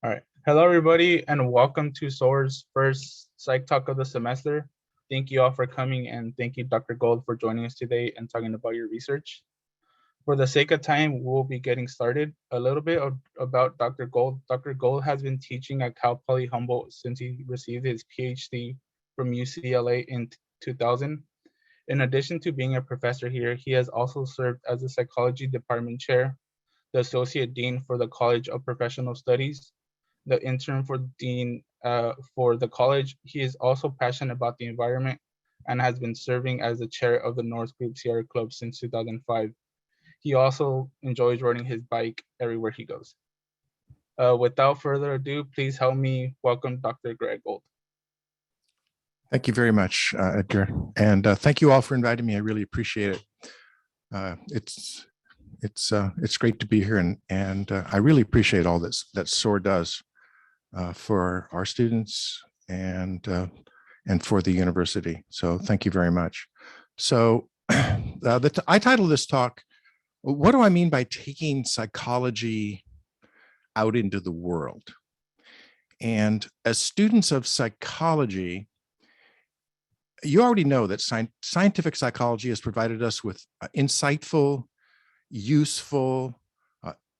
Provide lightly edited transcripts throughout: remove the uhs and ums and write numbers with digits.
All right. Hello, everybody, and welcome to SOAR's first Psych Talk of the semester. Thank you all for coming, and thank you, Dr. Gold, for joining us today and talking about your research. For the sake of time, we'll be getting started. A little bit about Dr. Gold. Dr. Gold has been teaching at Cal Poly Humboldt since he received his Ph.D. from UCLA in 2000. In addition to being a professor here, he has also served as the psychology department chair, the associate dean for the College of Professional Studies, the intern for dean for the college. He is also passionate about the environment and has been serving as the chair of the North Group Sierra Club since 2005. He also enjoys riding his bike everywhere he goes. Without further ado, please help me welcome Dr. Gregg Gold. Thank you very much, Edgar. And thank you all for inviting me. I really appreciate it. It's great to be here, and I really appreciate all that SOAR does for our students and for the university. So thank you very much. So I titled this talk, "What do I mean by taking psychology out into the world?" And as students of psychology, you already know that scientific psychology has provided us with insightful, useful,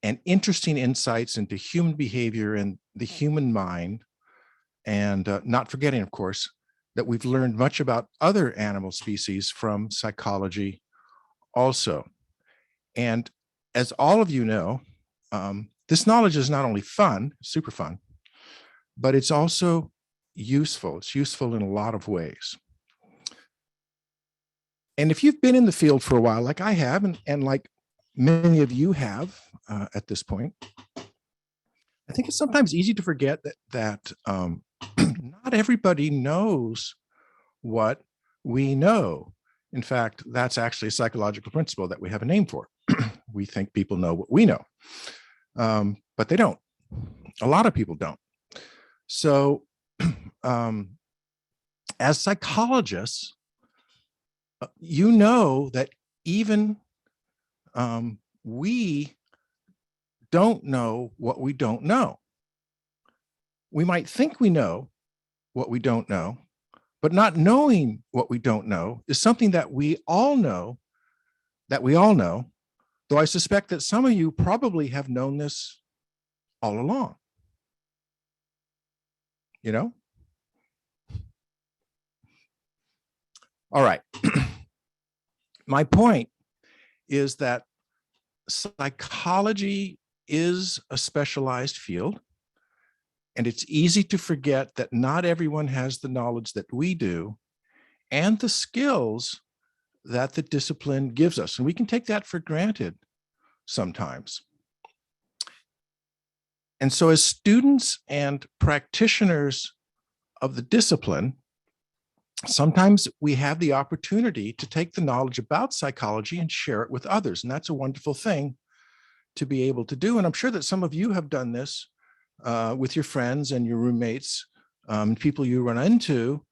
and interesting insights into human behavior and the human mind. And not forgetting, of course, that we've learned much about other animal species from psychology also. And as all of you know, this knowledge is not only fun, super fun, but it's also useful. It's useful in a lot of ways. And if you've been in the field for a while, like I have, and like many of you have at this point, I think it's sometimes easy to forget that not everybody knows what we know. In fact, that's actually a psychological principle that we have a name for. We think people know what we know, but they don't. A lot of people don't. So as psychologists, you know that even we don't know what we don't know. We might think we know what we don't know, but not knowing what we don't know is something that we all know, though I suspect that some of you probably have known this all along. You know? All right. My point is that psychology is a specialized field, and it's easy to forget that not everyone has the knowledge that we do and the skills that the discipline gives us. And we can take that for granted sometimes. And so as students and practitioners of the discipline, sometimes we have the opportunity to take the knowledge about psychology and share it with others. And that's a wonderful thing to be able to do. And I'm sure that some of you have done this with your friends and your roommates, people you run into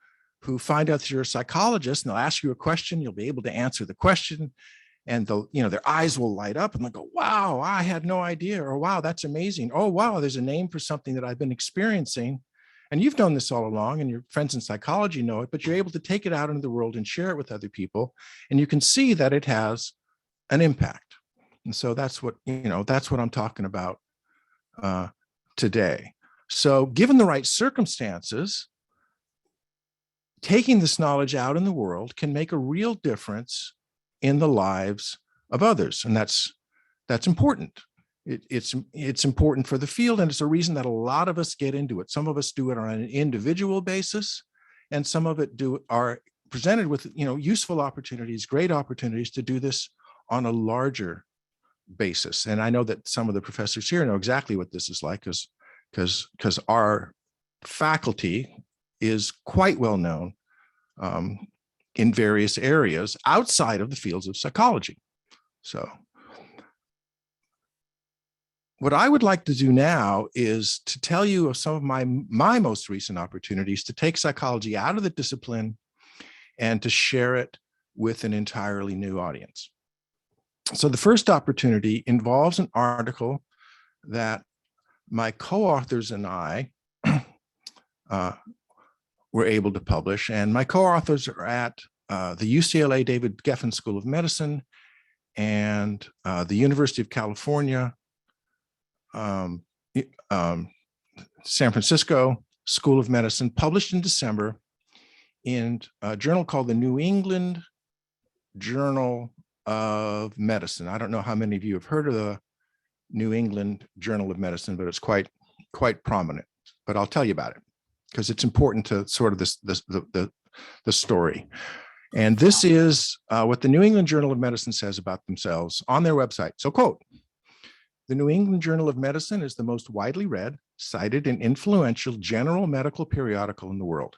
who find out that you're a psychologist, and they'll ask you a question, you'll be able to answer the question, and they'll, their eyes will light up and they'll go, "Wow, I had no idea," or "Wow, that's amazing." "Oh, wow, there's a name for something that I've been experiencing." And you've known this all along, and your friends in psychology know it, but you're able to take it out into the world and share it with other people. And you can see that it has an impact. And so that's what, that's what I'm talking about today. So given the right circumstances, taking this knowledge out in the world can make a real difference in the lives of others. And that's important. It's important for the field, and it's a reason that a lot of us get into it. Some of us do it on an individual basis, and some of it are presented with useful opportunities, great opportunities to do this on a larger basis. And I know that some of the professors here know exactly what this is like, because our faculty is quite well known in various areas outside of the fields of psychology. So what I would like to do now is to tell you of some of my most recent opportunities to take psychology out of the discipline and to share it with an entirely new audience. So the first opportunity involves an article that my co-authors and I were able to publish, and my co-authors are at the UCLA David Geffen School of Medicine and the University of California, San Francisco School of Medicine, published in December in a journal called the New England Journal of Medicine. I don't know how many of you have heard of the New England Journal of Medicine, but it's quite prominent. But I'll tell you about it because it's important to sort of the story. And this is what the New England Journal of Medicine says about themselves on their website. So, quote, "The New England Journal of Medicine is the most widely read, cited, and influential general medical periodical in the world.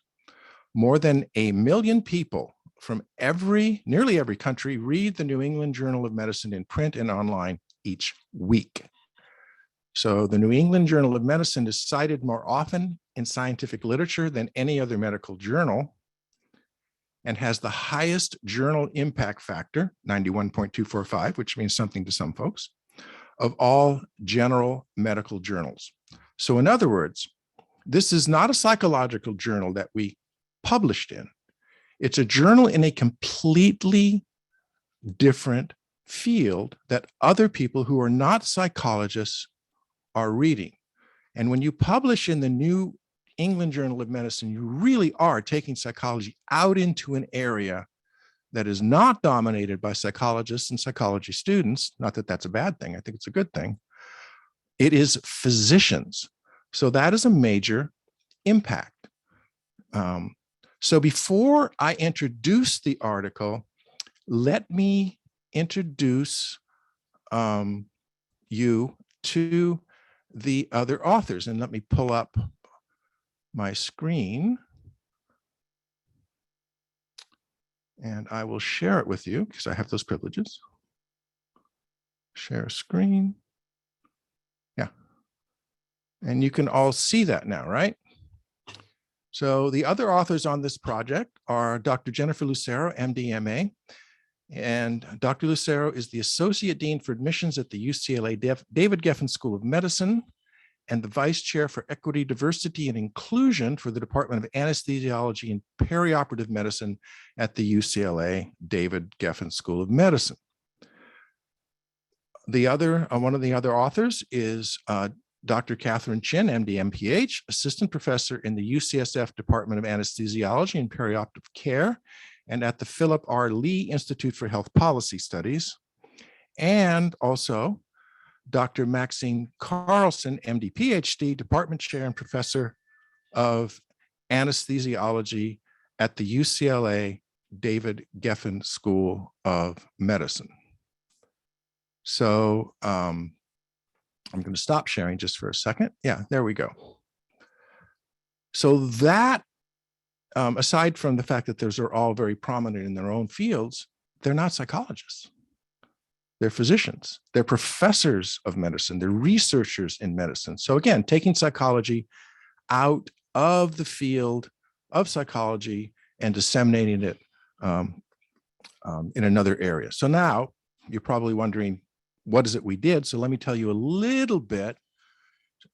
More than 1 million people from nearly every country read the New England Journal of Medicine in print and online each week." So the New England Journal of Medicine is cited more often in scientific literature than any other medical journal and has the highest journal impact factor, 91.245, which means something to some folks, of all general medical journals. So in other words, this is not a psychological journal that we published in. It's a journal in a completely different field that other people who are not psychologists are reading. And when you publish in the New England Journal of Medicine, you really are taking psychology out into an area that is not dominated by psychologists and psychology students. Not that that's a bad thing. I think it's a good thing. It is physicians. So that is a major impact. So before I introduce the article, let me introduce you to the other authors. And let me pull up my screen. And I will share it with you because I have those privileges. Share screen. Yeah. And you can all see that now, right? So the other authors on this project are Dr. Jennifer Lucero, MD, MA. And Dr. Lucero is the Associate Dean for Admissions at the UCLA David Geffen School of Medicine and the Vice Chair for Equity, Diversity, and Inclusion for the Department of Anesthesiology and Perioperative Medicine at the UCLA David Geffen School of Medicine. One of the other authors is Dr. Catherine Chin, MD, MPH, Assistant Professor in the UCSF Department of Anesthesiology and Perioperative Care and at the Philip R. Lee Institute for Health Policy Studies, and also Dr. Maxine Carlson, MD, Ph.D., Department Chair and Professor of Anesthesiology at the UCLA David Geffen School of Medicine. So I'm going to stop sharing just for a second. Yeah, there we go. So that, aside from the fact that those are all very prominent in their own fields, they're not psychologists. They're physicians, they're professors of medicine, they're researchers in medicine. So again, taking psychology out of the field of psychology and disseminating it in another area. So now you're probably wondering, what is it we did? So let me tell you a little bit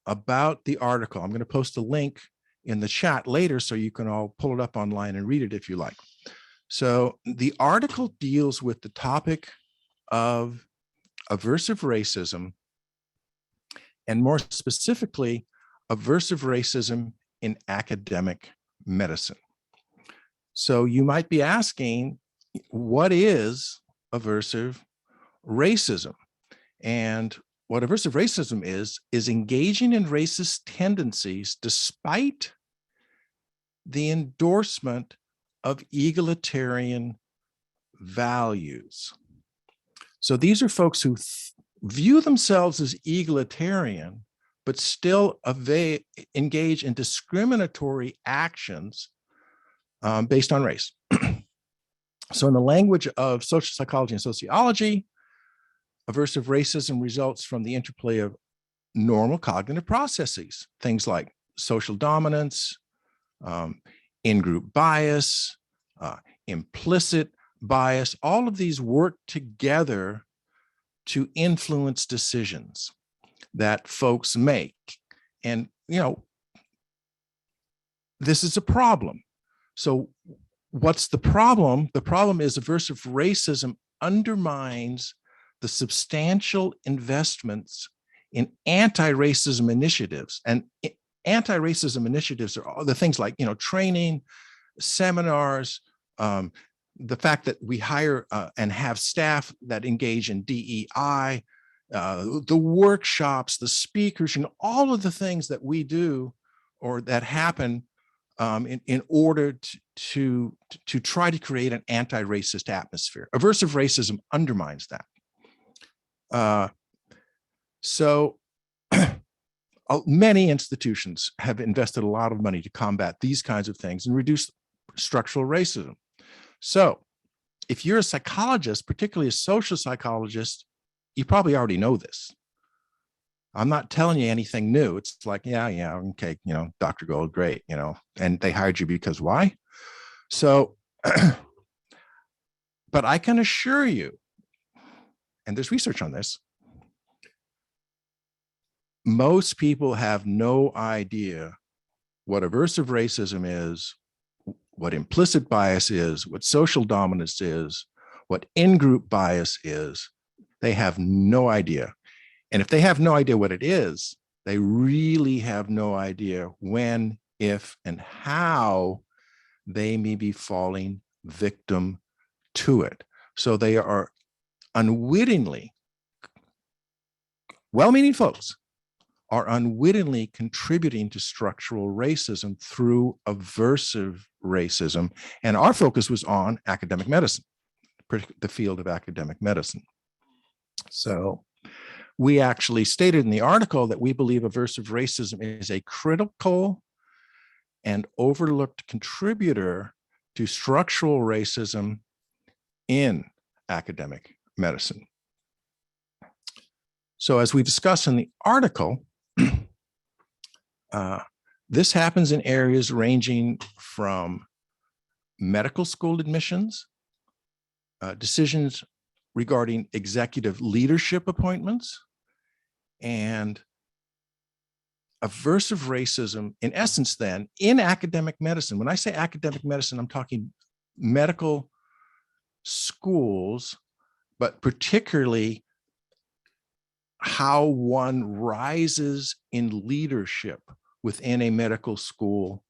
about the article. I'm going to post a link in the chat later so you can all pull it up online and read it if you like. So the article deals with the topic of aversive racism, and more specifically, aversive racism in academic medicine. So you might be asking, what is aversive racism? And what aversive racism is engaging in racist tendencies despite the endorsement of egalitarian values. So these are folks who view themselves as egalitarian, but still engage in discriminatory actions based on race. So in the language of social psychology and sociology, aversive racism results from the interplay of normal cognitive processes, things like social dominance, in-group bias, implicit bias. All of these work together to influence decisions that folks make, this is a problem. So what's the problem? The problem is aversive racism undermines the substantial investments in anti-racism initiatives. And anti-racism initiatives are all the things like, training, seminars, the fact that we hire and have staff that engage in DEI, the workshops, the speakers, all of the things that we do or that happen in order to try to create an anti-racist atmosphere. Aversive racism undermines that. So many institutions have invested a lot of money to combat these kinds of things and reduce structural racism. So if you're a psychologist, particularly a social psychologist, you probably already know this. I'm not telling you anything new. It's like, yeah, okay, Dr. Gold, great, and they hired you because why? So, but I can assure you, and there's research on this, most people have no idea what aversive racism is, what implicit bias is, what social dominance is, what in-group bias is. They have no idea. And if they have no idea what it is, they really have no idea when, if, and how they may be falling victim to it. So they are unwittingly, well-meaning folks are unwittingly contributing to structural racism through aversive racism. And our focus was on academic medicine, the field of academic medicine. So we actually stated in the article that we believe aversive racism is a critical and overlooked contributor to structural racism in academic medicine. So as we discuss in the article, this happens in areas ranging from medical school admissions, decisions regarding executive leadership appointments, and aversive racism, in essence then, in academic medicine. When I say academic medicine, I'm talking medical schools, but particularly how one rises in leadership within a medical school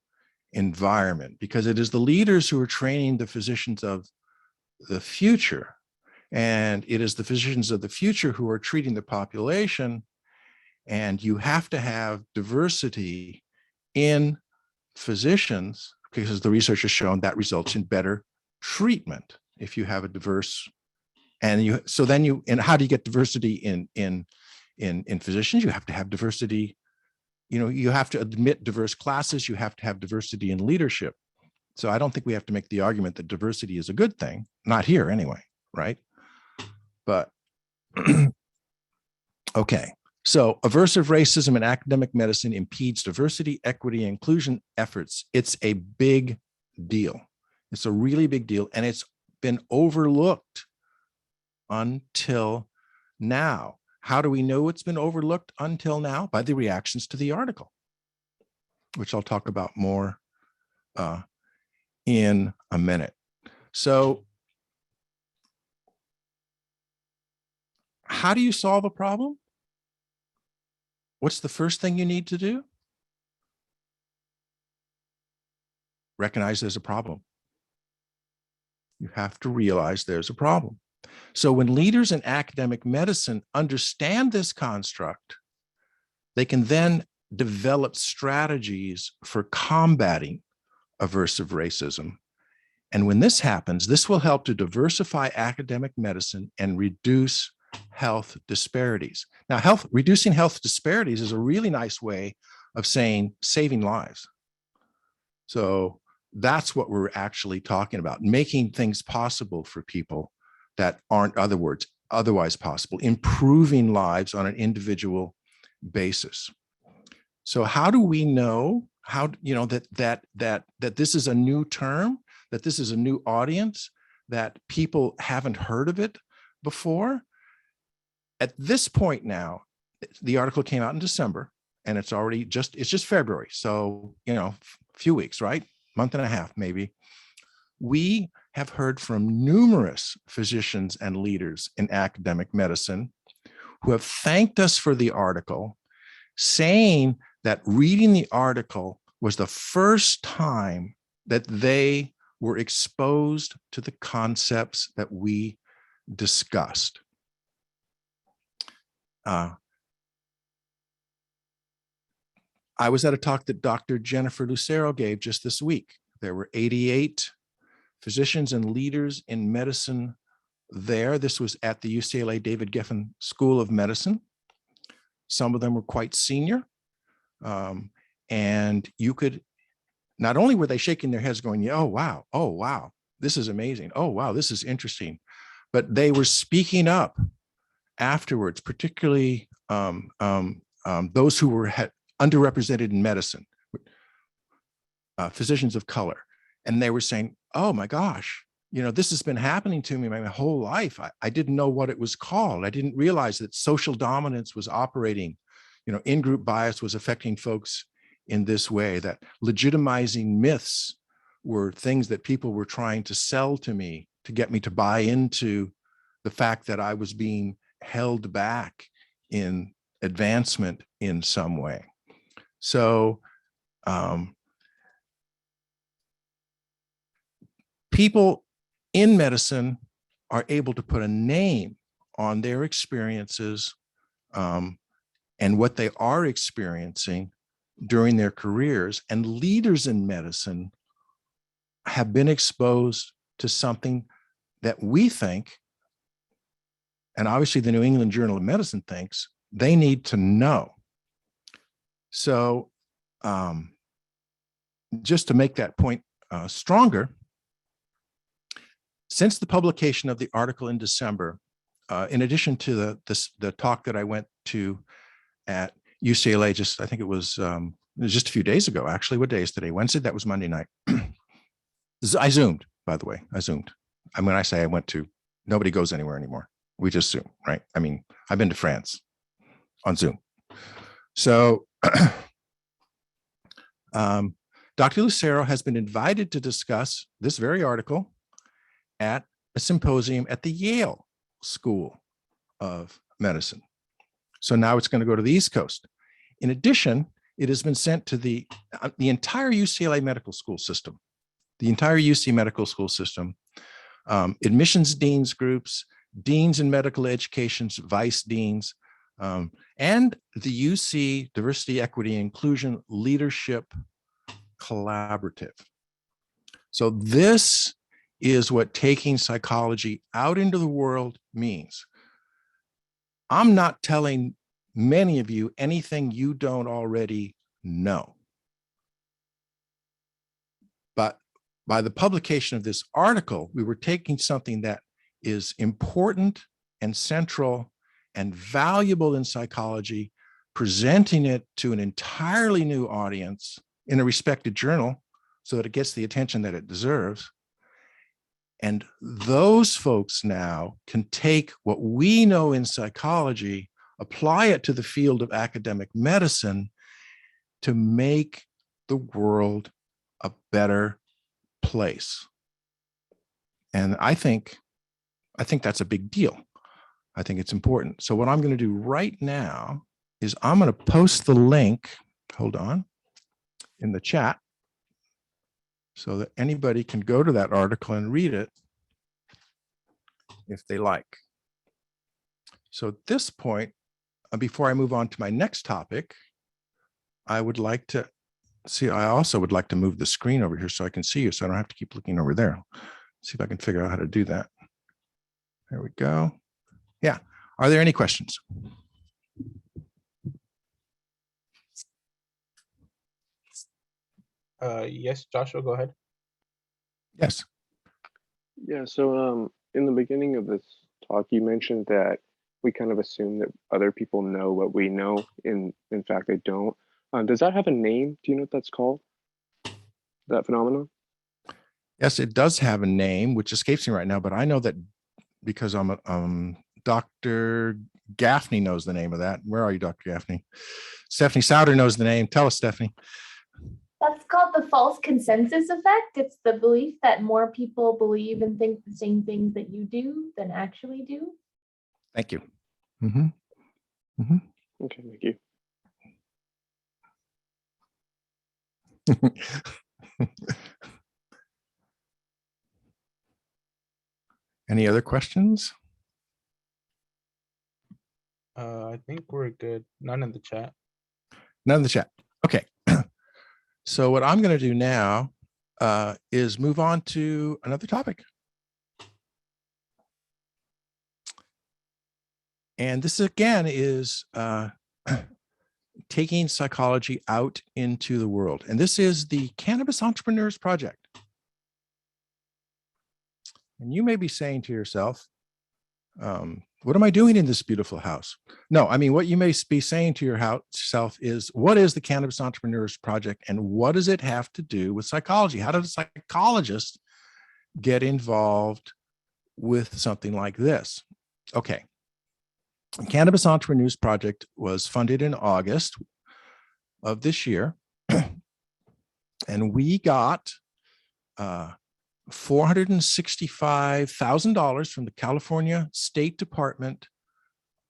environment, because it is the leaders who are training the physicians of the future. And it is the physicians of the future who are treating the population. And you have to have diversity in physicians, because the research has shown that results in better treatment if you have a diverse. And how do you get diversity in physicians? You have to have diversity. You have to admit diverse classes. You have to have diversity in leadership. So I don't think we have to make the argument that diversity is a good thing. Not here anyway, right? But okay. So aversive racism in academic medicine impedes diversity, equity, and inclusion efforts. It's a big deal. It's a really big deal. And it's been overlooked until now. How do we know it's been overlooked until now? By the reactions to the article, which I'll talk about more in a minute. So how do you solve a problem? What's the first thing you need to do? Recognize there's a problem. You have to realize there's a problem. So when leaders in academic medicine understand this construct, they can then develop strategies for combating aversive racism. And when this happens, this will help to diversify academic medicine and reduce health disparities. Now, reducing health disparities is a really nice way of saying saving lives. So that's what we're actually talking about, making things possible for people that aren't otherwise possible, improving lives on an individual basis. So how do we know that this is a new term, that this is a new audience, that people haven't heard of it before? At this point now, the article came out in December. and it's just February. So, a few weeks, right? Month and a half, maybe. We have heard from numerous physicians and leaders in academic medicine who have thanked us for the article, saying that reading the article was the first time that they were exposed to the concepts that we discussed. I was at a talk that Dr. Jennifer Lucero gave just this week. There were 88 physicians and leaders in medicine there. This was at the UCLA David Geffen School of Medicine. Some of them were quite senior. And you could, not only were they shaking their heads going, oh, wow, this is amazing. Oh, wow, this is interesting. But they were speaking up afterwards, particularly those who were underrepresented in medicine, physicians of color. And they were saying, oh my gosh, this has been happening to me my whole life. I didn't know what it was called. I didn't realize that social dominance was operating, in-group bias was affecting folks in this way, that legitimizing myths were things that people were trying to sell to me to get me to buy into the fact that I was being held back in advancement in some way. So people in medicine are able to put a name on their experiences and what they are experiencing during their careers. And leaders in medicine have been exposed to something that we think, and obviously the New England Journal of Medicine thinks, they need to know. So just to make that point stronger, since the publication of the article in December, in addition to the talk that I went to at UCLA, I think it was just a few days ago, actually. What day is today? Wednesday? That was Monday night. I Zoomed, by the way. I Zoomed. And when I say I went to, nobody goes anywhere anymore. We just Zoom, right? I mean, I've been to France on Zoom. So Dr. Lucero has been invited to discuss this very article at a symposium at the Yale School of Medicine. So now it's going to go to the East Coast. In addition, it has been sent to the entire UCLA medical school system, the entire UC medical school system, admissions deans groups, deans in medical education's vice deans, and the UC Diversity, Equity, and Inclusion Leadership Collaborative. So this is what taking psychology out into the world means. I'm not telling many of you anything you don't already know. But by the publication of this article, we were taking something that is important and central and valuable in psychology, presenting it to an entirely new audience in a respected journal so that it gets the attention that it deserves. And those folks now can take what we know in psychology, apply it to the field of academic medicine to make the world a better place. And I think that's a big deal. I think it's important. So what I'm going to do right now is I'm going to post the link, hold on, in the chat, so that anybody can go to that article and read it if they like. So at this point, before I move on to my next topic, I would like to see, I also would like to move the screen over here so I can see you, so I don't have to keep looking over there. See if I can figure out how to do that. There we go. Yeah. Are there any questions? Yes, Joshua, go ahead. Yes. Yeah, so in the beginning of this talk, you mentioned that we kind of assume that other people know what we know. In fact, they don't. Does that have a name? Do you know what that's called? That phenomenon? Yes, it does have a name, which escapes me right now, but I know that because I'm Dr. Gaffney knows the name of that. Where are you, Dr. Gaffney? Stephanie Souter knows the name. Tell us, Stephanie. That's called the false consensus effect. It's the belief that more people believe and think the same things that you do than actually do. Thank you. Mm-hmm. Mm-hmm. Okay, thank you. Any other questions? I think we're good. None in the chat. None in the chat. Okay. So what I'm going to do now is move on to another topic. And this again is taking psychology out into the world. And this is the Cannabis Entrepreneurs Project. And you may be saying to yourself, what am I doing in this beautiful house? No, I mean, what you may be saying to yourself is, what is the Cannabis Entrepreneurs Project and what does it have to do with psychology? How does a psychologist get involved with something like this? Okay. The Cannabis Entrepreneurs Project was funded in August of this year. And we got $465,000 from the California State Department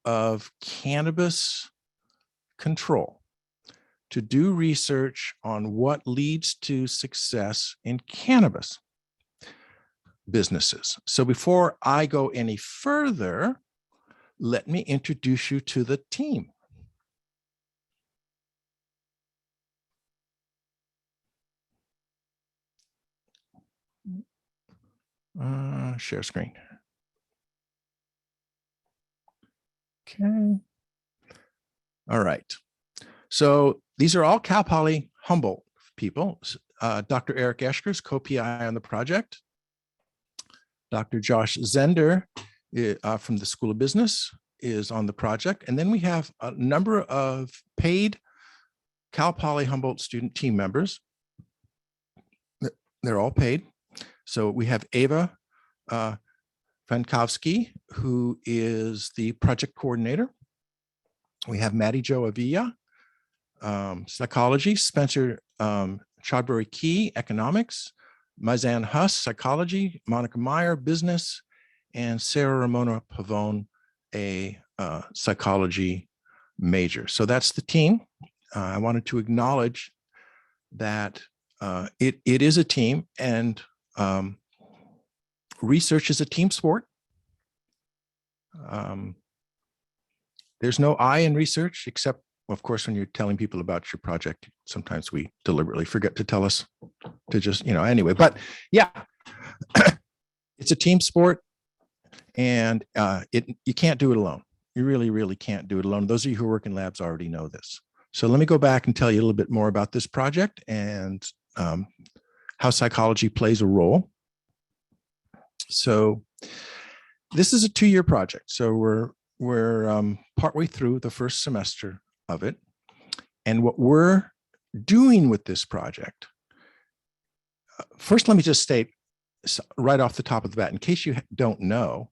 of Cannabis Control to do research on what leads to success in cannabis businesses. So before I go any further, let me introduce you to the team. Share screen. Okay. All right. So these are all Cal Poly Humboldt people. Dr. Eric Edgar, co-PI on the project. Dr. Josh Zender from the School of Business is on the project. And then we have a number of paid Cal Poly Humboldt student team members. They're all paid. So we have Ava Vankowski, who is the project coordinator. We have Maddie Jo Avila, psychology, Spencer Chodbury Key, economics, Maizan Huss, psychology, Monica Meyer, business, and Sarah Ramona Pavone, a psychology major. So that's the team. I wanted to acknowledge that it is a team, and research is a team sport. There's no I in research, except, of course, when you're telling people about your project. Sometimes we deliberately forget to tell us to just, anyway. But yeah, it's a team sport, and you can't do it alone. You really, really can't do it alone. Those of you who work in labs already know this. So let me go back and tell you a little bit more about this project and how psychology plays a role. So this is a 2-year project. So we're partway through the first semester of it. And what we're doing with this project, first, let me just state right off the top of the bat, in case you don't know,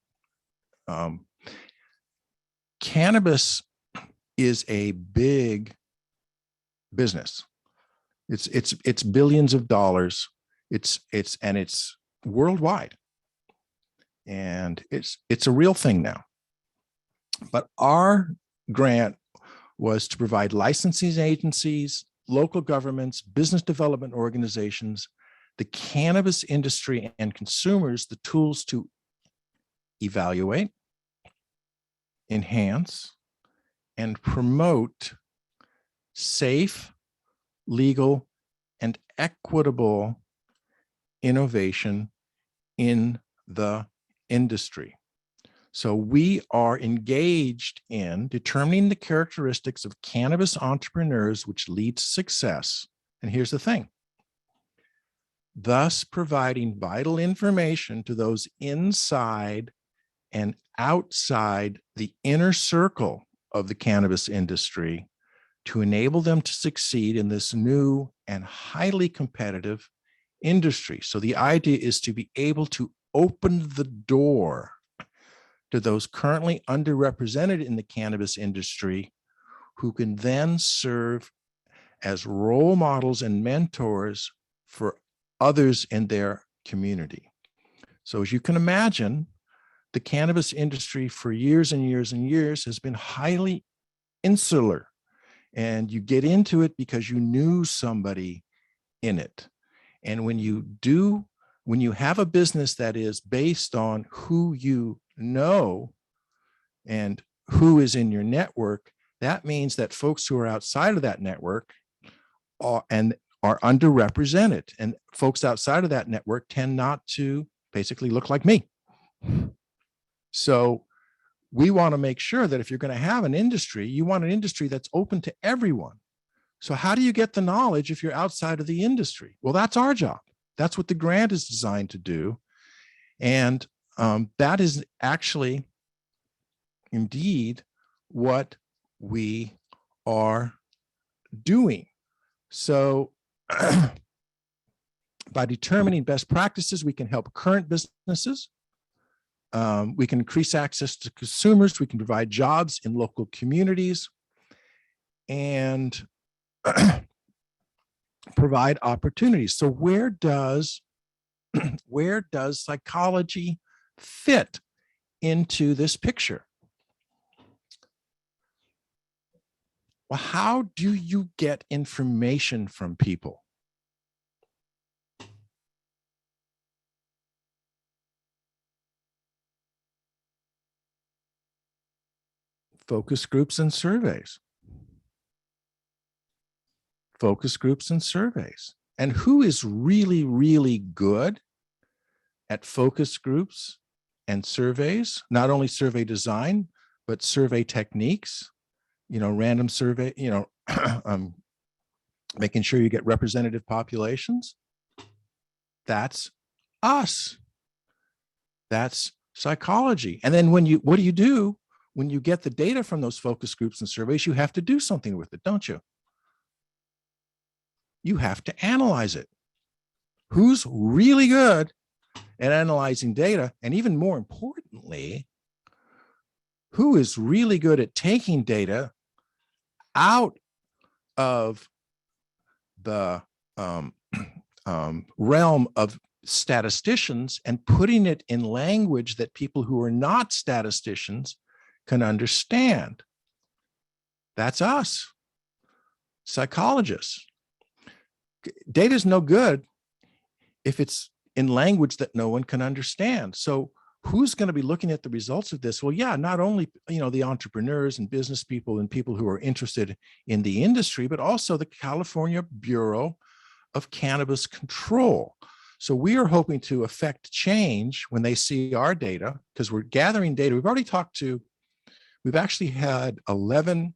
cannabis is a big business. It's billions of dollars. It's worldwide. And it's a real thing now. But our grant was to provide licensing agencies, local governments, business development organizations, the cannabis industry, and consumers the tools to evaluate, enhance, and promote safe, legal, and equitable innovation in the industry. So we are engaged in determining the characteristics of cannabis entrepreneurs which lead to success. And here's the thing. Thus providing vital information to those inside and outside the inner circle of the cannabis industry to enable them to succeed in this new and highly competitive industry. So the idea is to be able to open the door to those currently underrepresented in the cannabis industry, who can then serve as role models and mentors for others in their community. So as you can imagine, the cannabis industry for years and years and years has been highly insular, and you get into it because you knew somebody in it. And when you have a business that is based on who you know and who is in your network, that means that folks who are outside of that network are underrepresented, and folks outside of that network tend not to basically look like me. So we want to make sure that if you're going to have an industry, you want an industry that's open to everyone. So how do you get the knowledge if you're outside of the industry? Well, that's our job. That's what the grant is designed to do. And that is actually indeed what we are doing. So by determining best practices, we can help current businesses. We can increase access to consumers. We can provide jobs in local communities and provide opportunities. So where does psychology fit into this picture? Well, how do you get information from people? Focus groups and surveys. Focus groups and surveys. And who is really, really good at focus groups and surveys? Not only survey design, but survey techniques, random survey, making sure you get representative populations. That's us. That's psychology. And then what do you do when you get the data from those focus groups and surveys? You have to do something with it, don't you? You have to analyze it. Who's really good at analyzing data? And even more importantly, who is really good at taking data out of the realm of statisticians and putting it in language that people who are not statisticians can understand? That's us, psychologists. Data is no good if it's in language that no one can understand. So who's going to be looking at the results of this? Well, yeah, not only, the entrepreneurs and business people and people who are interested in the industry, but also the California Bureau of Cannabis Control. So we are hoping to affect change when they see our data, because we're gathering data. We've actually had 11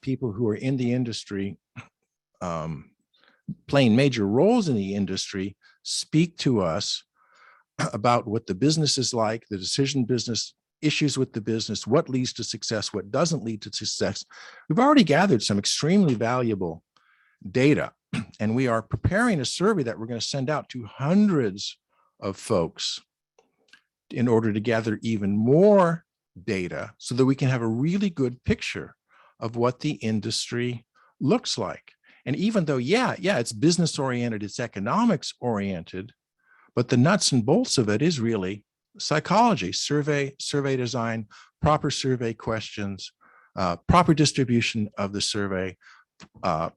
people who are in the industry, playing major roles in the industry, speak to us about what the business is like, the decision business, issues with the business, what leads to success, what doesn't lead to success. We've already gathered some extremely valuable data, and we are preparing a survey that we're going to send out to hundreds of folks in order to gather even more data so that we can have a really good picture of what the industry looks like. And even though, it's business oriented, it's economics oriented, but the nuts and bolts of it is really psychology, survey design, proper survey questions, proper distribution of the survey,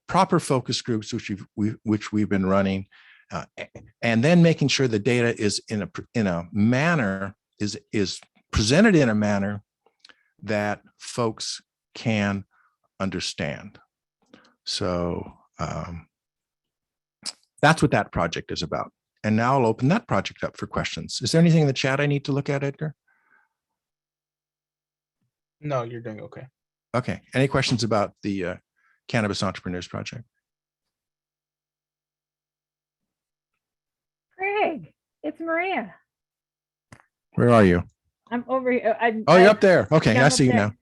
proper focus groups, which we've been running, and then making sure the data is in a manner is presented in a manner that folks can understand. So that's what that project is about. And now I'll open that project up for questions. Is there anything in the chat I need to look at, Edgar? No, you're doing okay. Okay. Any questions about the Cannabis Entrepreneurs Project? Greg, it's Maria. Where are you? I'm over here. You're up there. Okay, Yeah, I I'm see you up there.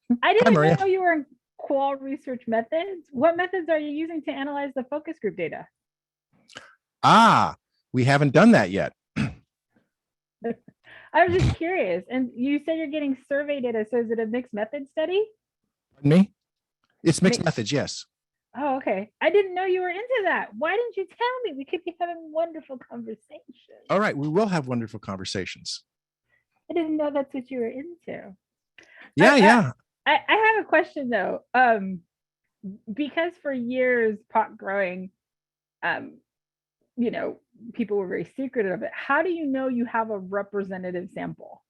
now. I didn't Hi, even Maria. know you were in qual research methods. What methods are you using to analyze the focus group data? We haven't done that yet. I was just curious. And you said you're getting survey data. So is it a mixed method study? Me? It's mixed Mi- methods, yes. Oh, okay. I didn't know you were into that. Why didn't you tell me? We could be having wonderful conversations. All right, we will have wonderful conversations. I didn't know that's what you were into. Yeah, I- yeah. I have a question though. Because for years pot growing, you know, people were very secretive of it. How do you know you have a representative sample?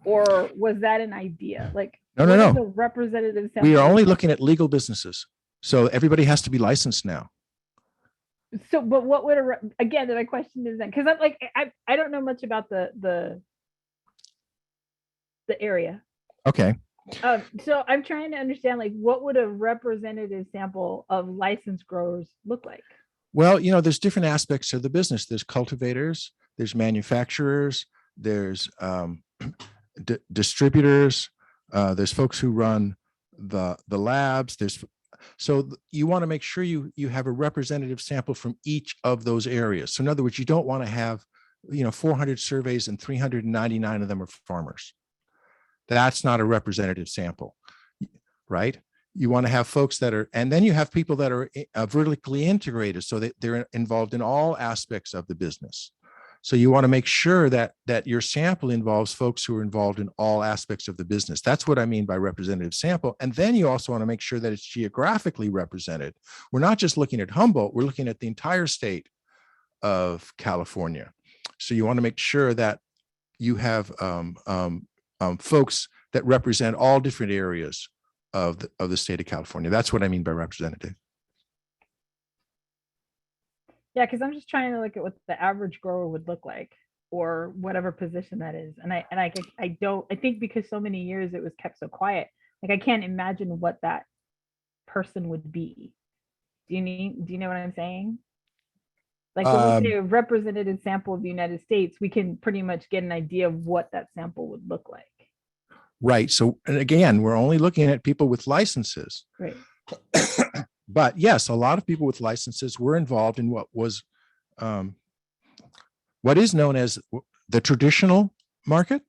Or was that an idea? Like, No, what no, is no. a representative sample? We are only looking at legal businesses. So everybody has to be licensed now. So, but what would again, my question is then, because I'm like, I don't know much about the area. Okay. So I'm trying to understand, like, what would a representative sample of licensed growers look like? Well, you know, there's different aspects of the business. There's cultivators, there's manufacturers, there's distributors, there's folks who run the labs. So you want to make sure you have a representative sample from each of those areas. So in other words, you don't want to have, 400 surveys and 399 of them are farmers. That's not a representative sample, right? You want to have folks that are, and then you have people that are vertically integrated so that they're involved in all aspects of the business. So you want to make sure that your sample involves folks who are involved in all aspects of the business. That's what I mean by representative sample. And then you also want to make sure that it's geographically represented. We're not just looking at Humboldt, we're looking at the entire state of California. So you want to make sure that you have folks that represent all different areas of the state of California. That's what I mean by representative. Yeah, because I'm just trying to look at what the average grower would look like, or whatever position that is. And I think because so many years it was kept so quiet, like I can't imagine what that person would be. Do you know what I'm saying? Like when we say a representative sample of the United States, we can pretty much get an idea of what that sample would look like. Right. So, and again, we're only looking at people with licenses. Right. But yes, a lot of people with licenses were involved in what is known as the traditional market.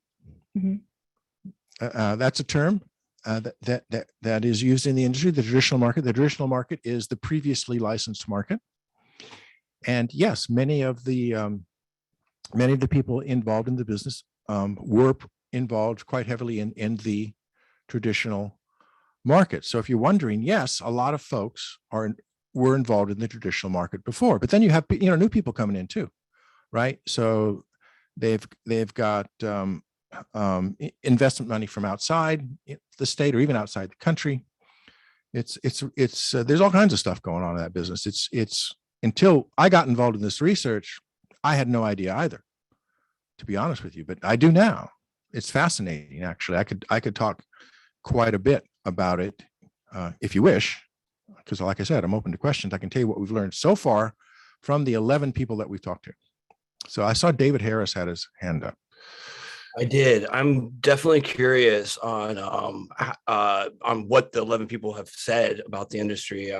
Mm-hmm. That's a term that is used in the industry. The traditional market. The traditional market is the previously licensed market. And yes, many of the people involved in the business were involved quite heavily in the traditional market. So if you're wondering, yes, a lot of folks were involved in the traditional market before, but then you have new people coming in too, right? So they've got investment money from outside the state or even outside the country. It's there's all kinds of stuff going on in that business. It's until I got involved in this research, I had no idea either, to be honest with you, but I do now. It's fascinating, actually. I could talk quite a bit about it if you wish, because like I said, I'm open to questions. I can tell you what we've learned so far from the 11 people that we've talked to. So I saw David Harris had his hand up. I did. I'm definitely curious on what the 11 people have said about the industry.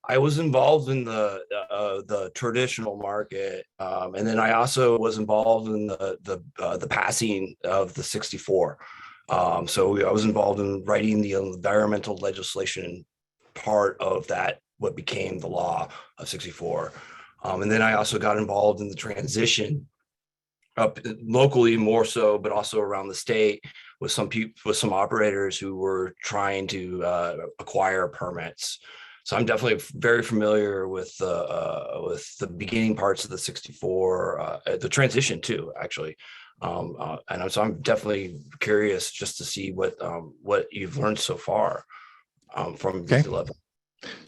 I was involved in the traditional market, and then I also was involved in the passing of the 64. So I was involved in writing the environmental legislation part of that, what became the law of 64. And then I also got involved in the transition up locally more so, but also around the state with some operators who were trying to acquire permits. So I'm definitely very familiar with the beginning parts of the 64, the transition too, actually. And so I'm definitely curious just to see what you've learned so far from these 11.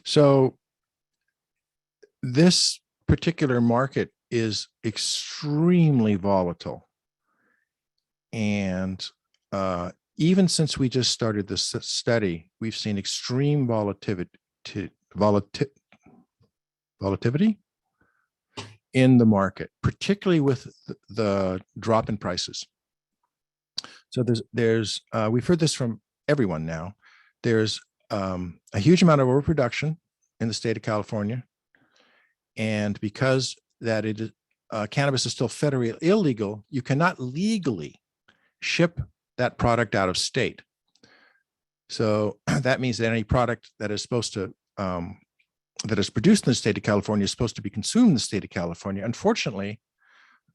So this particular market is extremely volatile. And even since we just started this study, we've seen extreme volatility in the market, particularly with the drop in prices. So there's we've heard this from everyone now. There's a huge amount of overproduction in the state of California. And because that cannabis is still federally illegal, you cannot legally ship that product out of state. So that means that any product that is supposed to, that is produced in the state of California is supposed to be consumed in the state of California. Unfortunately,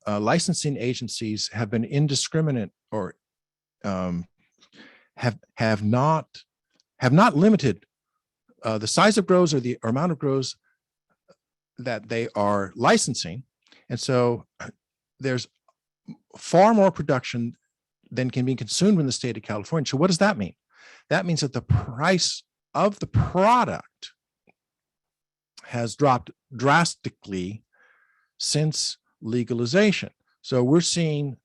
licensing agencies have been indiscriminate or have not limited the size of grows or the amount of grows that they are licensing. And so there's far more production than can be consumed in the state of California. So what does that mean? That means that the price of the product has dropped drastically since legalization. So we're seeing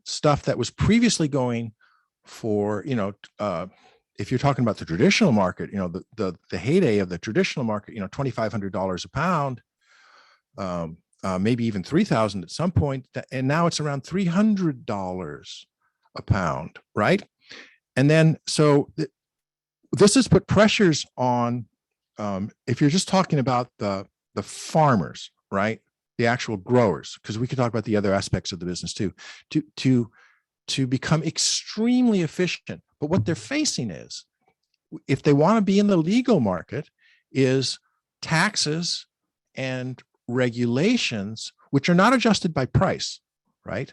stuff that was previously going for, if you're talking about the traditional market, the heyday of the traditional market, $2,500 a pound, maybe even $3,000 at some point, and now it's around $300 a pound, right? And then, so this has put pressures on, if you're just talking about the farmers, right? The actual growers, because we could talk about the other aspects of the business too, to become extremely efficient. But what they're facing is, if they want to be in the legal market, is taxes and regulations, which are not adjusted by price, right?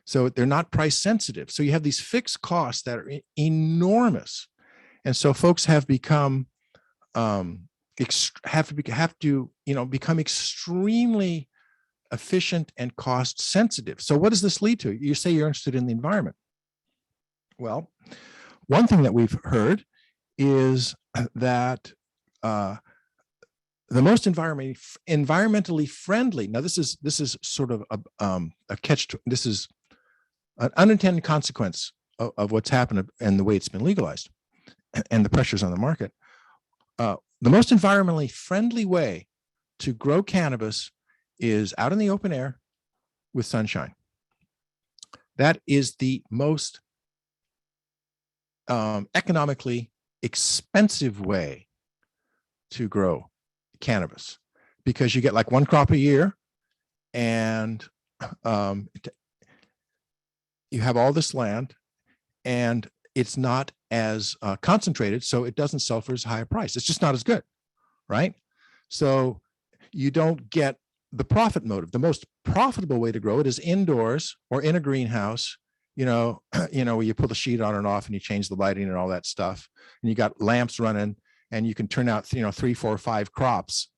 So they're not price sensitive. So you have these fixed costs that are enormous. And so folks have become, become extremely efficient and cost sensitive. So what does this lead to? You say you're interested in the environment. Well, one thing that we've heard is that the most environmentally friendly. Now, this is sort of a catch. This is an unintended consequence of what's happened and the way it's been legalized and the pressures on the market. The most environmentally friendly way to grow cannabis is out in the open air with sunshine. That is the most economically expensive way to grow cannabis, because you get like one crop a year, and you have all this land, and it's not as concentrated, so it doesn't sell for as high a price. It's just not as good, right? So you don't get the profit motive. The most profitable way to grow it is indoors or in a greenhouse, where you pull the sheet on and off and you change the lighting and all that stuff. And you got lamps running, and you can turn out, 3, 4, 5 crops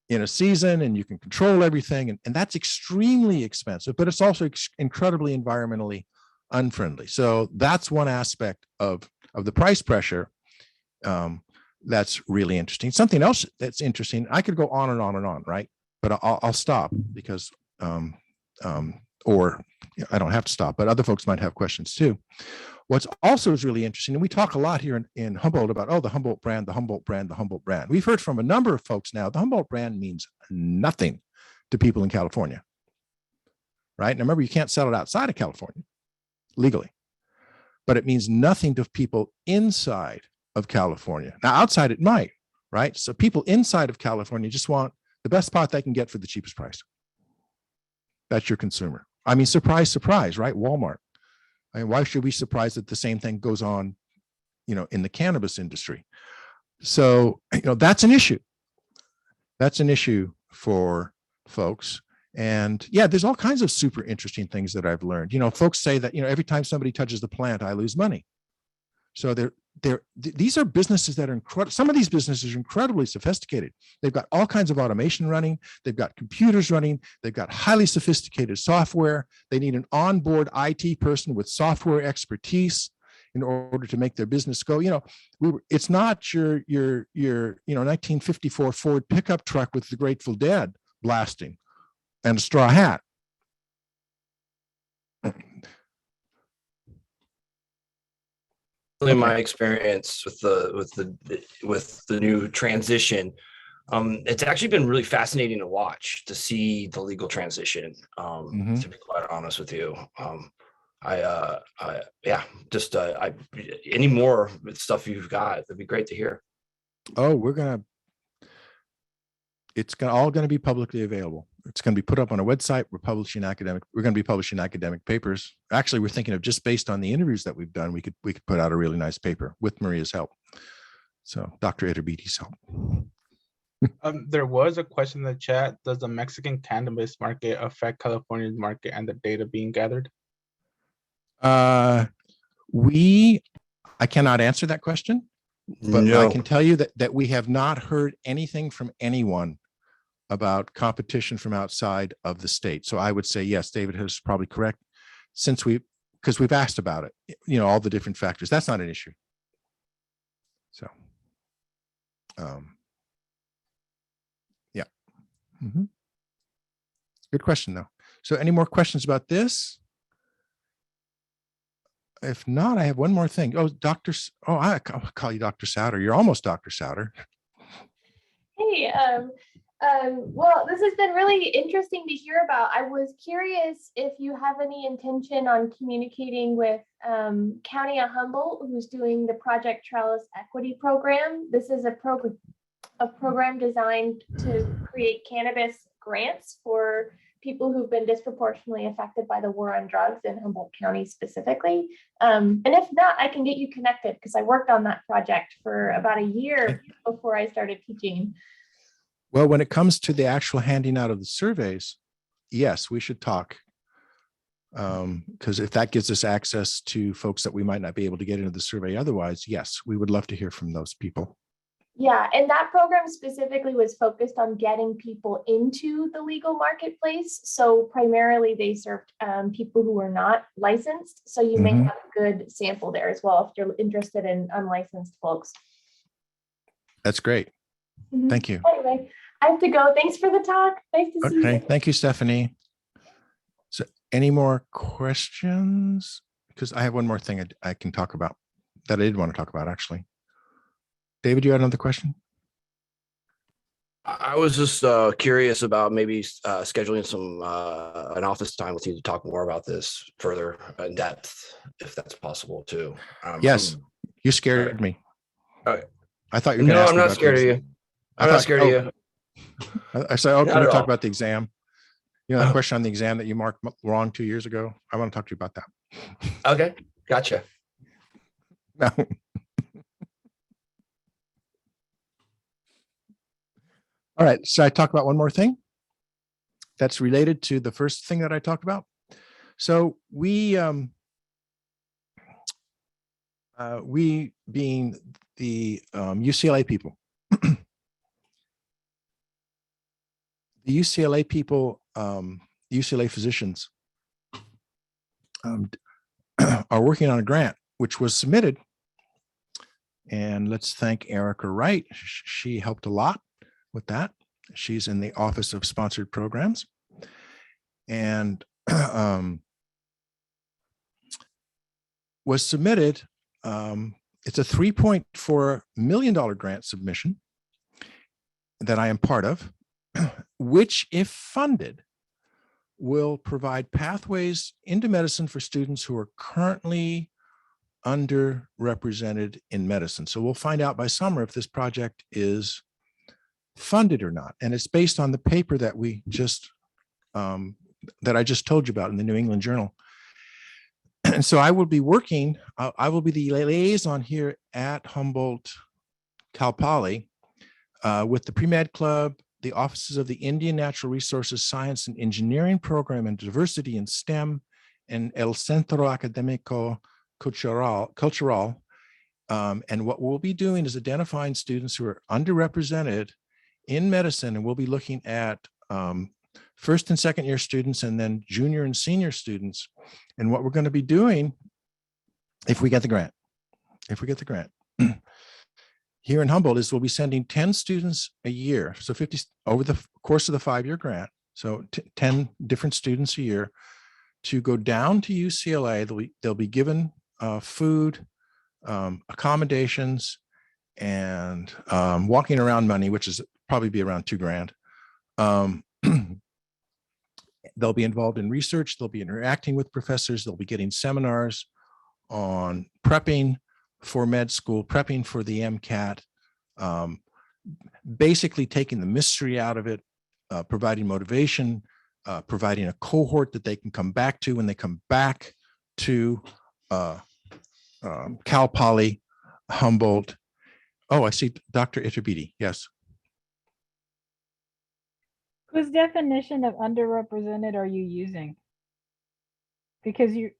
in a season, and you can control everything. And that's extremely expensive, but it's also incredibly environmentally unfriendly. So that's one aspect of the price pressure. That's really interesting. Something else that's interesting, I could go on and on and on, right? But I'll stop because, or I don't have to stop, but other folks might have questions too. What's also is really interesting, and we talk a lot here in Humboldt about, the Humboldt brand, the Humboldt brand, the Humboldt brand. We've heard from a number of folks now, the Humboldt brand means nothing to people in California, right? And remember, you can't sell it outside of California legally, but it means nothing to people inside of California. Now, outside it might, right? So people inside of California just want the best pot they can get for the cheapest price. That's your consumer. I mean, surprise, surprise, right? Walmart. I mean, why should we be surprised that the same thing goes on, in the cannabis industry? So, that's an issue. That's an issue for folks. And yeah, there's all kinds of super interesting things that I've learned. Folks say that, every time somebody touches the plant, I lose money. So these are businesses that are incredible. Some of these businesses are incredibly sophisticated. They've got all kinds of automation running. They've got computers running. They've got highly sophisticated software. They need an onboard IT person with software expertise in order to make their business go. It's not your 1954 Ford pickup truck with the Grateful Dead blasting and a straw hat. In my experience with the new transition, it's actually been really fascinating to watch, to see the legal transition. To be quite honest with you, any more stuff you've got, it'd be great to hear. Oh, it's all going to be publicly available. it's going to be put up on a website. We're going to be publishing academic papers. Actually, we're thinking of just based on the interviews that we've done, we could put out a really nice paper with Maria's help. So Dr. Ederbeaty's help. There was a question in the chat. Does the Mexican cannabis market affect California's market and the data being gathered? I cannot answer that question, but I can tell you that we have not heard anything from anyone about competition from outside of the state. So I would say, yes, David is probably correct, because we've asked about it, all the different factors. That's not an issue. So, yeah. Good question, though. So any more questions about this? If not, I have one more thing. Oh, I'll call you Dr. Souter. You're almost Dr. Souter. Hey, well, this has been really interesting to hear about. I was curious if you have any intention on communicating with County of Humboldt, who's doing the Project Trellis Equity Program. This is a program designed to create cannabis grants for people who've been disproportionately affected by the war on drugs in Humboldt County specifically. And if not, I can get you connected because I worked on that project for about a year before I started teaching. Well, when it comes to the actual handing out of the surveys, yes, we should talk. Because if that gives us access to folks that we might not be able to get into the survey otherwise, yes, we would love to hear from those people. Yeah, and that program specifically was focused on getting people into the legal marketplace. So primarily they served people who were not licensed. So you may have a good sample there as well if you're interested in unlicensed folks. That's great. Thank you. Anyway, I have to go. Thanks for the talk. Nice to see you. Okay, thank you, Stephanie. So any more questions? Because I have one more thing I can talk about that I did want to talk about, actually. David, you had another question? I was just curious about maybe scheduling an office time with you to talk more about this further in depth, if that's possible too. Yes, you scared me. Okay. I thought you were going to ask I'm me not about scared of you. I'm not scared of you. I said, oh, can we at talk all. about the exam? The question on the exam that you marked wrong 2 years ago. I want to talk to you about that. Okay, gotcha. No. All right, so I talk about one more thing that's related to the first thing that I talked about. So we being the UCLA people, the UCLA people, UCLA physicians are working on a grant which was submitted. And let's thank Erica Wright. She helped a lot with that. She's in the Office of Sponsored Programs. And was submitted. It's a $3.4 million grant submission that I am part of, which, if funded, will provide pathways into medicine for students who are currently underrepresented in medicine. So we'll find out by summer if this project is funded or not. And it's based on the paper that we just, that I just told you about in the New England Journal. And so I will be working, I will be the liaison here at Humboldt Cal Poly with the Pre-Med Club, the offices of the Indian Natural Resources Science and Engineering Program and Diversity in STEM, and El Centro Académico Cultural. And what we'll be doing is identifying students who are underrepresented in medicine, and we'll be looking at first and second year students and then junior and senior students. And what we're going to be doing, if we get the grant, here in Humboldt, is we'll be sending 10 students a year. So 50 over the course of the 5-year grant. So 10 different students a year to go down to UCLA. They'll be given food, accommodations, and walking around money, which is probably be around $2,000. They'll be involved in research. They'll be interacting with professors. They'll be getting seminars on prepping for med school, prepping for the MCAT, basically taking the mystery out of it, providing motivation, providing a cohort that they can come back to when they come back to Cal Poly, Humboldt. Oh, I see Dr. Itabidi. Yes. Whose definition of underrepresented are you using? Because you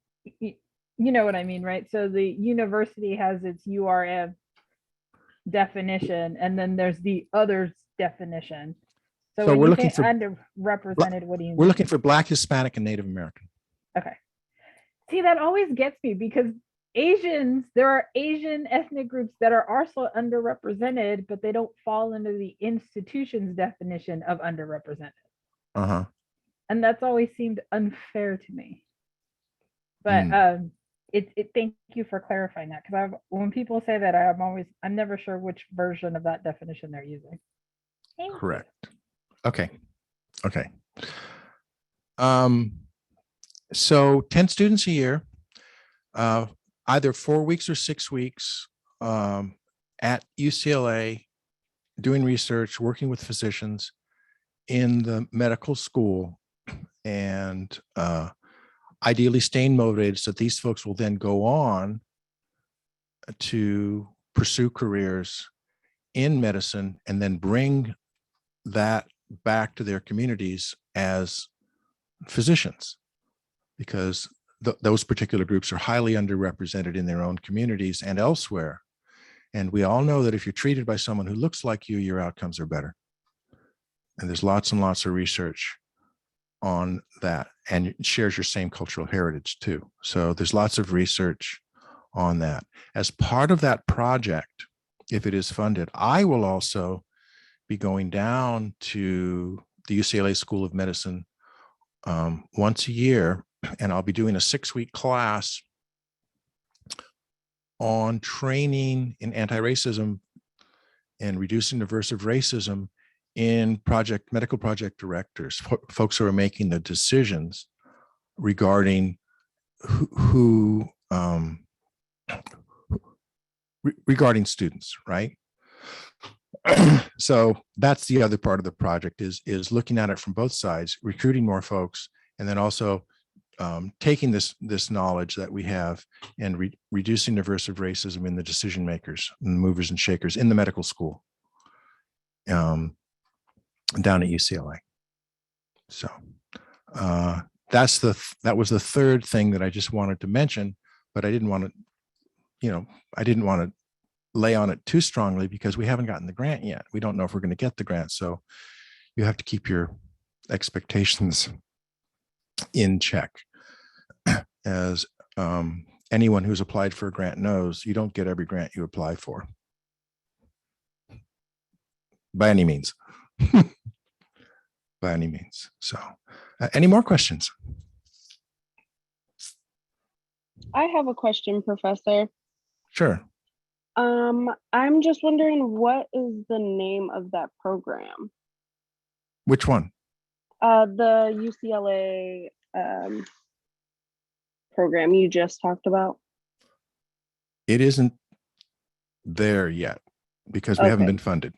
know what I mean, right? So the university has its URF definition, and then there's the others definition. So So when we're you looking say for underrepresented, what do you mean? we're looking for Black, Hispanic, and Native American. Okay. See, that always gets me because there are Asian ethnic groups that are also underrepresented, but they don't fall into the institution's definition of underrepresented. Uh-huh. And that's always seemed unfair to me. But thank you for clarifying that, because when people say that, I'm never sure which version of that definition they're using. Thank you. Correct. Okay. So 10 students a year, either 4 weeks or 6 weeks at UCLA, doing research, working with physicians in the medical school, and ideally staying motivated so that these folks will then go on to pursue careers in medicine and then bring that back to their communities as physicians, because those particular groups are highly underrepresented in their own communities and elsewhere. And we all know that if you're treated by someone who looks like you, your outcomes are better. And there's lots and lots of research on that, and it shares your same cultural heritage too. So there's lots of research on that. As part of that project, if it is funded, I will also be going down to the UCLA School of Medicine once a year, and I'll be doing a 6-week class on training in anti-racism and reducing aversive racism in medical project directors, folks who are making the decisions regarding regarding students, right? So that's the other part of the project is looking at it from both sides, recruiting more folks, and then also taking this knowledge that we have and reducing aversive racism in the decision makers and movers and shakers in the medical school down at UCLA. So that was the third thing that I just wanted to mention, but I didn't want to lay on it too strongly because we haven't gotten the grant yet. We don't know if we're going to get the grant. So you have to keep your expectations in check. As anyone who's applied for a grant knows, you don't get every grant you apply for. By any means. By any means. So any more questions? I have a question, Professor. Sure. I'm just wondering, what is the name of that program? Which one? The UCLA program you just talked about. It isn't there yet because we haven't been funded.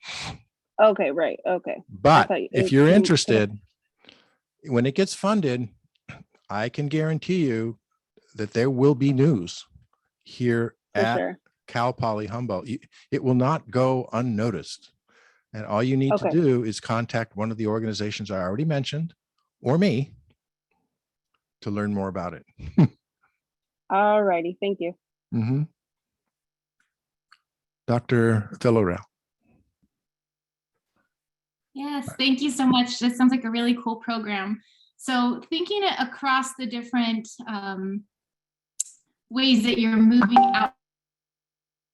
Okay, right. Okay. But if you're interested, when it gets funded, I can guarantee you that there will be news here at Cal Poly Humboldt. It will not go unnoticed. And all you need to do is contact one of the organizations I already mentioned or me to learn more about it. All righty. Thank you. Mm-hmm. Dr. Villarreal. Yes, thank you so much. This sounds like a really cool program. So thinking across the different ways that you're moving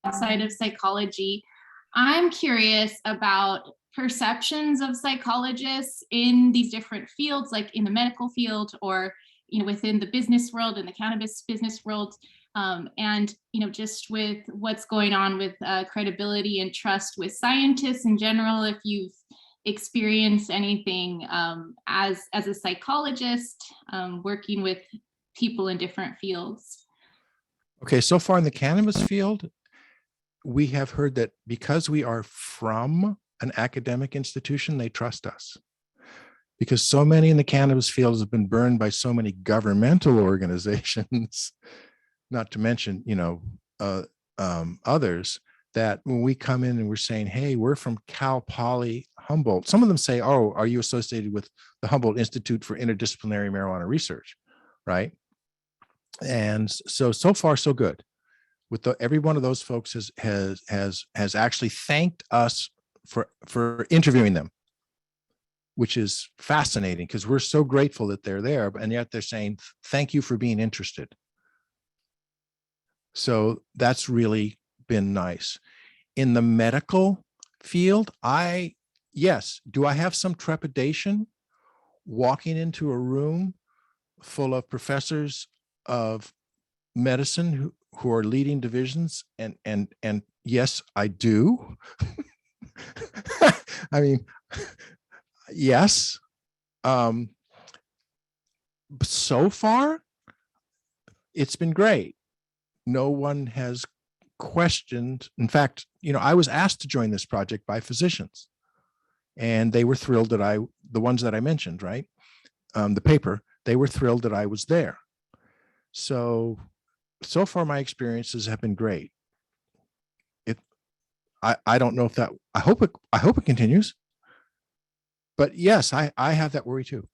outside of psychology, I'm curious about perceptions of psychologists in these different fields, like in the medical field or within the business world, in the cannabis business world, and just with what's going on with credibility and trust with scientists in general. If you've experienced anything as a psychologist working with people in different fields. Okay, so far in the cannabis field, we have heard that because we are from an academic institution, they trust us. because so many in the cannabis field have been burned by so many governmental organizations, not to mention, others, that when we come in and we're saying, hey, we're from Cal Poly Humboldt, some of them say, oh, are you associated with the Humboldt Institute for Interdisciplinary Marijuana Research, right? And so far, so good. With every one of those folks has actually thanked us for interviewing them, which is fascinating because we're so grateful that they're there, and yet they're saying, thank you for being interested. So that's really been nice. In the medical field, yes, do I have some trepidation walking into a room full of professors of medicine who are leading divisions? And yes, I do. I mean, yes. So far, it's been great. No one has questioned. In fact, I was asked to join this project by physicians, and they were thrilled that the ones that I mentioned, right? The paper, they were thrilled that I was there. So far, my experiences have been great. I don't know if that, I hope it continues. But yes, I have that worry too.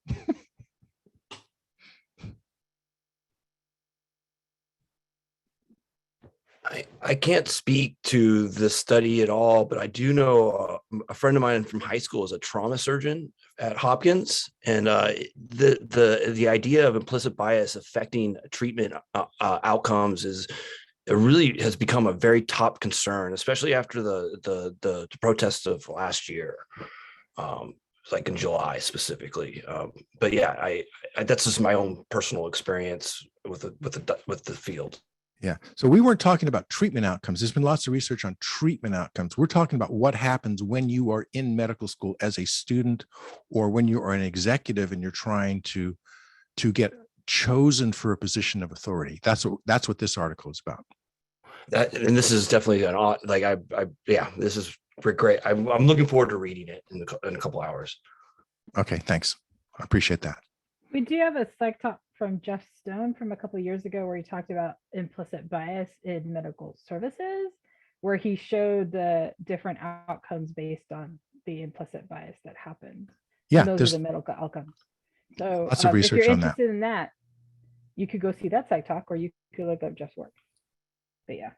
I can't speak to the study at all, but I do know a friend of mine from high school is a trauma surgeon at Hopkins, and the idea of implicit bias affecting treatment outcomes really has become a very top concern, especially after the protests of last year, like in July specifically. But yeah, I that's just my own personal experience with the field. Yeah. So we weren't talking about treatment outcomes. There's been lots of research on treatment outcomes. We're talking about what happens when you are in medical school as a student, or when you are an executive and you're trying to get chosen for a position of authority. That's what this article is about. And this is definitely this is great. I'm looking forward to reading it in a couple hours. Okay, thanks. I appreciate that. We do have a psych talk from Jeff Stone from a couple of years ago where he talked about implicit bias in medical services, where he showed the different outcomes based on the implicit bias that happened. Yeah, and those are the medical outcomes. So lots of research if you're on that. interested in that, you could go see that psych talk, or you could look up Jeff's work. But yeah.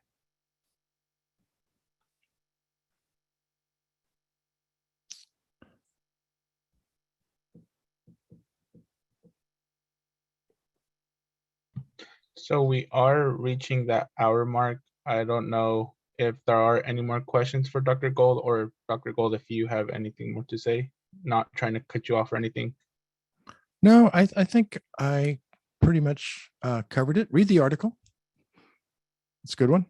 So we are reaching that hour mark. I don't know if there are any more questions for Dr. Gold, or Dr. Gold, if you have anything more to say. Not trying to cut you off or anything. No, I think I pretty much covered it. Read the article. It's a good one.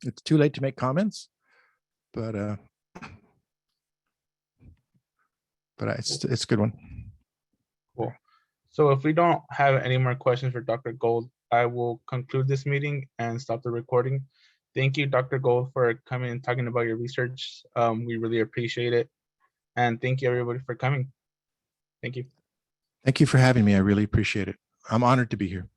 It's too late to make comments, but it's a good one. Cool. So if we don't have any more questions for Dr. Gold, I will conclude this meeting and stop the recording. Thank you, Dr. Gold, for coming and talking about your research. We really appreciate it. And thank you, everybody, for coming. Thank you. Thank you for having me. I really appreciate it. I'm honored to be here.